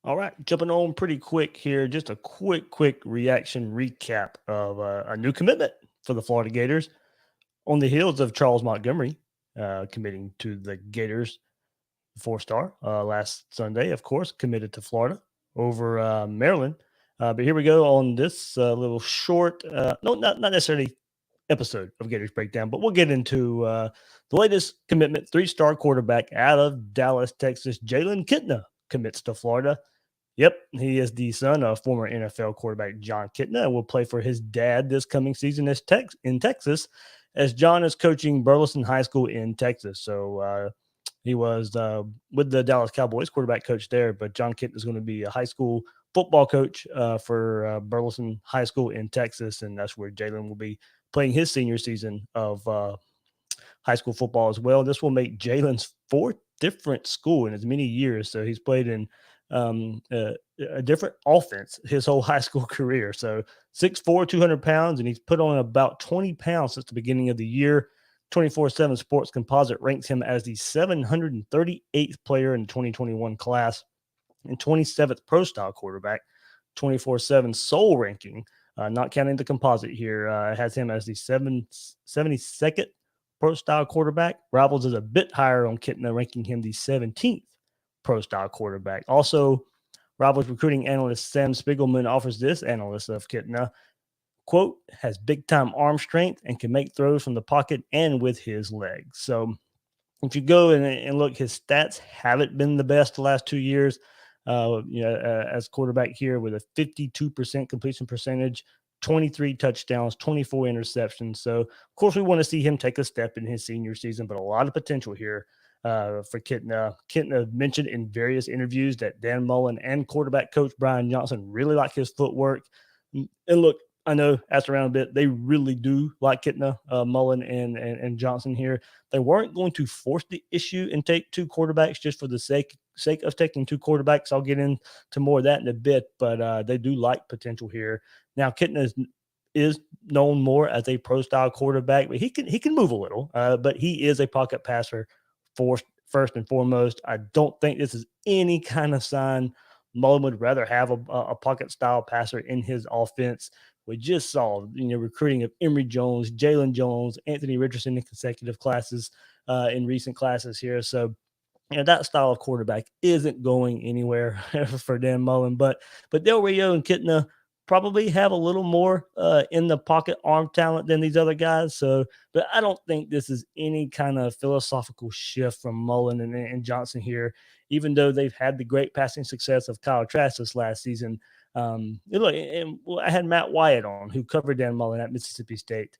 All right, jumping on pretty quick here. Just a quick reaction recap of a new commitment for the Florida Gators on the heels of Charles Montgomery committing to the Gators, 4 star last Sunday. Of course, committed to Florida over Maryland. But here we go on this little short, no, not necessarily episode of Gators Breakdown, but we'll get into the latest commitment. 3 star quarterback out of Dallas, Texas, Jalen Kitna commits to Florida. Yep, he is the son of former NFL quarterback John Kitna and will play for his dad this coming season in Texas, as John is coaching Burleson High School in Texas. So he was with the Dallas Cowboys, quarterback coach there, but John Kitna is going to be a high school football coach for Burleson High School in Texas, and that's where Jalen will be playing his senior season of high school football as well. This will make Jalen's fourth different school in as many years. So he's played in a different offense his whole high school career. So 6'4", 200 pounds, and he's put on about 20 pounds since the beginning of the year. 24/7 Sports Composite ranks him as the 738th player in the 2021 class and 27th pro style quarterback. 24/7 Soul ranking, not counting the composite here, has him as the 72nd pro style quarterback. Rivals is a bit higher on Kitna, ranking him the 17th pro style quarterback. Also, Rivals recruiting analyst Sam Spiegelman offers this analyst of Kitna, quote, has big time arm strength and can make throws from the pocket and with his legs. So if you go and look, his stats haven't been the best the last 2 years. As quarterback here with a 52% completion percentage, 23 touchdowns, 24 interceptions. So, of course, we want to see him take a step in his senior season, but a lot of potential here for Kitna. Kitna mentioned in various interviews that Dan Mullen and quarterback coach Brian Johnson really like his footwork. And look, I know asked around a bit. They really do like Kitna, Mullen, and Johnson here. They weren't going to force the issue and take 2 quarterbacks just for the sake of taking 2 quarterbacks. I'll get into more of that in a bit, but they do like potential here. Now, Kitna is known more as a pro style quarterback, but he can move a little. But he is a pocket passer first and foremost. I don't think this is any kind of sign Mullen would rather have a pocket style passer in his offense. We just saw, recruiting of Emory Jones, Jalen Jones, Anthony Richardson in consecutive classes in recent classes here. So, that style of quarterback isn't going anywhere for Dan Mullen. But Del Rio and Kitna probably have a little more in the pocket arm talent than these other guys. So, but I don't think this is any kind of philosophical shift from Mullen and Johnson here, even though they've had the great passing success of Kyle Trask this last season. Look, I had Matt Wyatt on, who covered Dan Mullen at Mississippi State.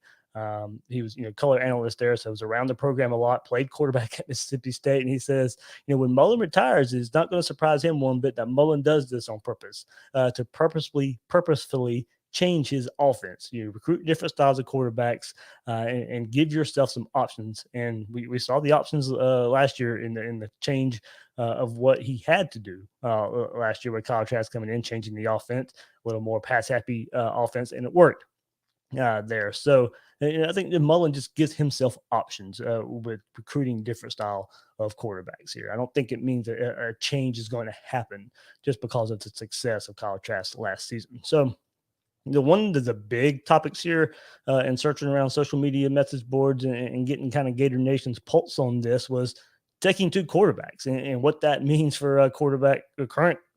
He was, color analyst there, so was around the program a lot, played quarterback at Mississippi State. And he says, when Mullen retires, it's not going to surprise him one bit that Mullen does this on purpose, to purposefully change his offense. You recruit different styles of quarterbacks and give yourself some options. And we saw the options last year in the change of what he had to do last year with Kyle Trask coming in, changing the offense, a little more pass happy offense, and it worked there. So I think that Mullen just gives himself options with recruiting different style of quarterbacks here. I don't think it means a change is going to happen just because of the success of Kyle Trask last season. So one of the big topics here and searching around social media message boards and getting kind of Gator Nation's pulse on this was taking 2 quarterbacks and what that means for a current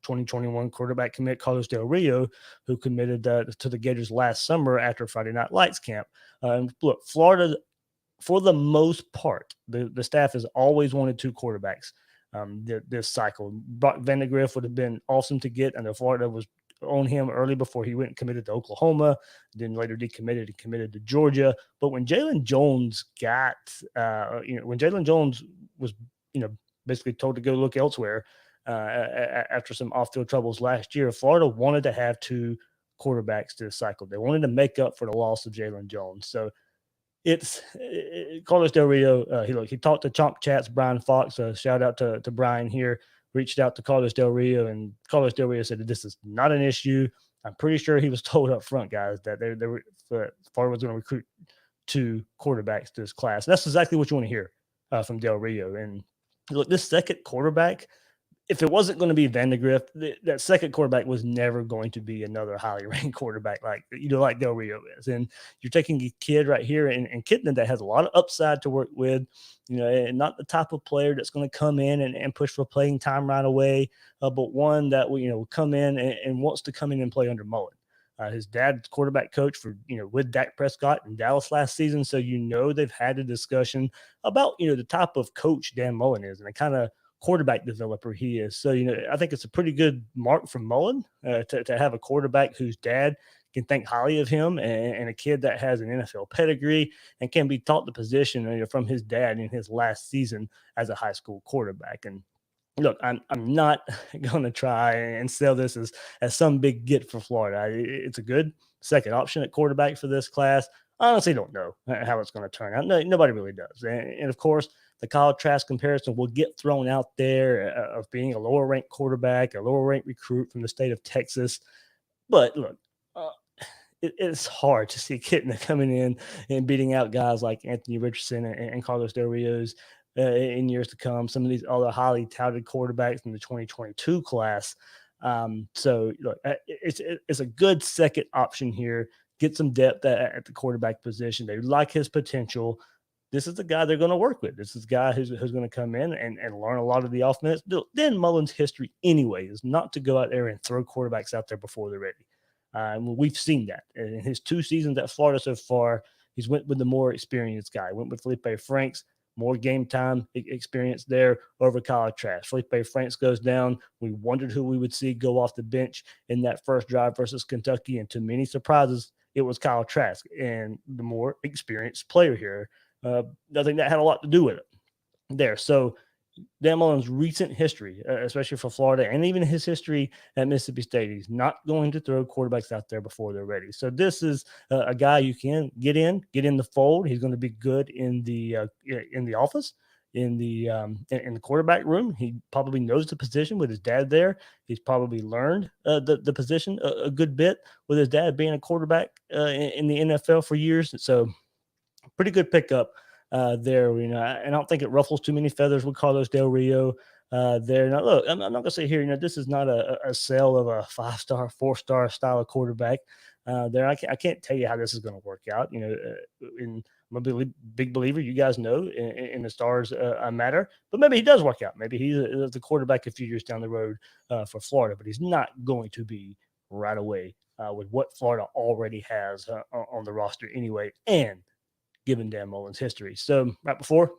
2021 quarterback commit Carlos Del Rio, who committed to the Gators last summer after Friday Night Lights camp. Look, Florida, for the most part, the staff has always wanted 2 quarterbacks this cycle. Brock Vandegrift would have been awesome to get. I know Florida was on him early before he went and committed to Oklahoma, then later decommitted and committed to Georgia. But when Jalen Jones when Jalen Jones was, basically told to go look elsewhere after some off-field troubles last year, Florida wanted to have 2 quarterbacks this cycle. They wanted to make up for the loss of Jalen Jones. So it's Carlos Del Rio. He talked to Chomp Chat's Brian Fox. Shout out to Brian here. Reached out to Carlos Del Rio, and Carlos Del Rio said that this is not an issue. I'm pretty sure he was told up front, guys, that Florida was going to recruit 2 quarterbacks to this class. That's exactly what you want to hear from Del Rio. And look, this second quarterback, if it wasn't going to be Vandegrift, that second quarterback was never going to be another highly ranked quarterback like Del Rio is. And you're taking a kid right here and Kitna that has a lot of upside to work with, and not the type of player that's going to come in and push for playing time right away, but one that will come in and wants to come in and play under Mullen. His dad's quarterback coach with Dak Prescott in Dallas last season. So, they've had a discussion about, the type of coach Dan Mullen is and the kind of quarterback developer he is. So, I think it's a pretty good mark from Mullen to have a quarterback whose dad can think highly of him and a kid that has an NFL pedigree and can be taught the position from his dad in his last season as a high school quarterback. And look, I'm not going to try and sell this as some big get for Florida. It's a good second option at quarterback for this class. I honestly don't know how it's going to turn out. No, nobody really does. And of course, the Kyle Trask comparison will get thrown out there of being a lower ranked quarterback, a lower ranked recruit from the state of Texas. But look, it's hard to see Kitna coming in and beating out guys like Anthony Richardson and Carlos Del Rios in years to come. Some of these other highly touted quarterbacks in the 2022 class. So look, it's a good second option here. Get some depth at the quarterback position. They like his potential. This is the guy they're going to work with. This is the guy who's going to come in and learn a lot of the offense. Dan Mullen's history anyway is not to go out there and throw quarterbacks out there before they're ready. We've seen that in his 2 seasons at Florida so far. He's went with the more experienced guy. Went with Felipe Franks, more game time experience there over Kyle Trask. Felipe Franks goes down. We wondered who we would see go off the bench in that first drive versus Kentucky, and to many surprises, it was Kyle Trask and the more experienced player here. I think that had a lot to do with it there. So Dan Mullen's recent history, especially for Florida, and even his history at Mississippi State, he's not going to throw quarterbacks out there before they're ready. So this is a guy you can get in the fold. He's going to be good in the office, in the quarterback room. He probably knows the position with his dad there. He's probably learned the position a good bit with his dad being a quarterback in the NFL for years. So pretty good pickup there, and I don't think it ruffles too many feathers with Carlos Del Rio there. Now, look, I'm not going to say here, this is not a sale of a 5-star, 4-star style of quarterback there. I can't tell you how this is going to work out. I'm a big believer, you guys know, in the stars matter, but maybe he does work out. Maybe he's the quarterback a few years down the road for Florida, but he's not going to be right away with what Florida already has on the roster anyway, and given Dan Mullen's history. So right before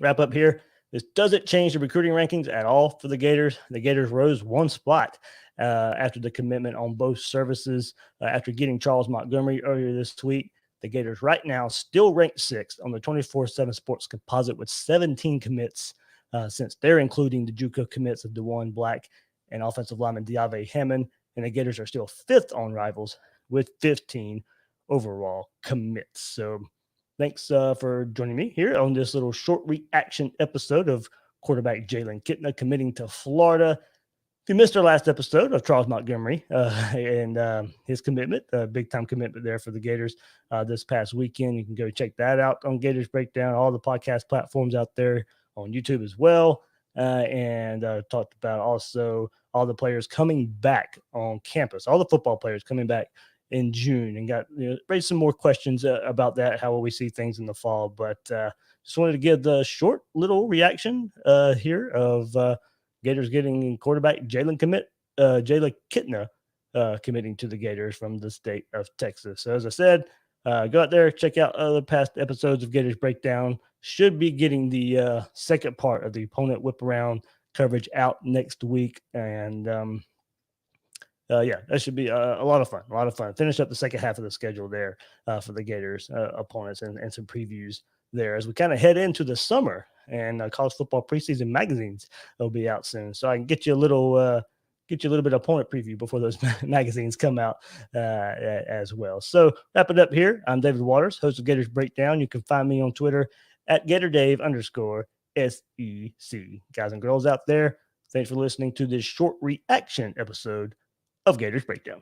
wrap up here, this doesn't change the recruiting rankings at all for the Gators. The Gators rose 1 spot after the commitment on both services after getting Charles Montgomery earlier this week. The Gators right now still ranked 6th on the 24/7 Sports Composite with 17 commits since they're including the JUCO commits of DeJuan Black and offensive lineman Diave Hammond. And the Gators are still 5th on Rivals with 15 overall commits. So thanks for joining me here on this little short reaction episode of quarterback Jalen Kitna committing to Florida. If you missed our last episode of Charles Montgomery and his commitment, big-time commitment there for the Gators this past weekend, you can go check that out on Gators Breakdown, all the podcast platforms out there on YouTube as well, and talked about also all the players coming back on campus, all the football players coming back in June, and got raised some more questions about that. How will we see things in the fall? But just wanted to give the short little reaction here of Gators getting quarterback Jalen Kitna committing to the Gators from the state of Texas. So as I said, go out there, check out other past episodes of Gators Breakdown. Should be getting the second part of the opponent whip around coverage out next week, and that should be a lot of fun. Finish up the second half of the schedule there for the Gators opponents and some previews there as we kind of head into the summer, and college football preseason magazines will be out soon. So I can get you a little bit of opponent preview before those magazines come out as well. So wrapping up here, I'm David Waters, host of Gators Breakdown. You can find me on Twitter at GatorDave_SEC. Guys and girls out there, thanks for listening to this short reaction episode of Gators Breakdown.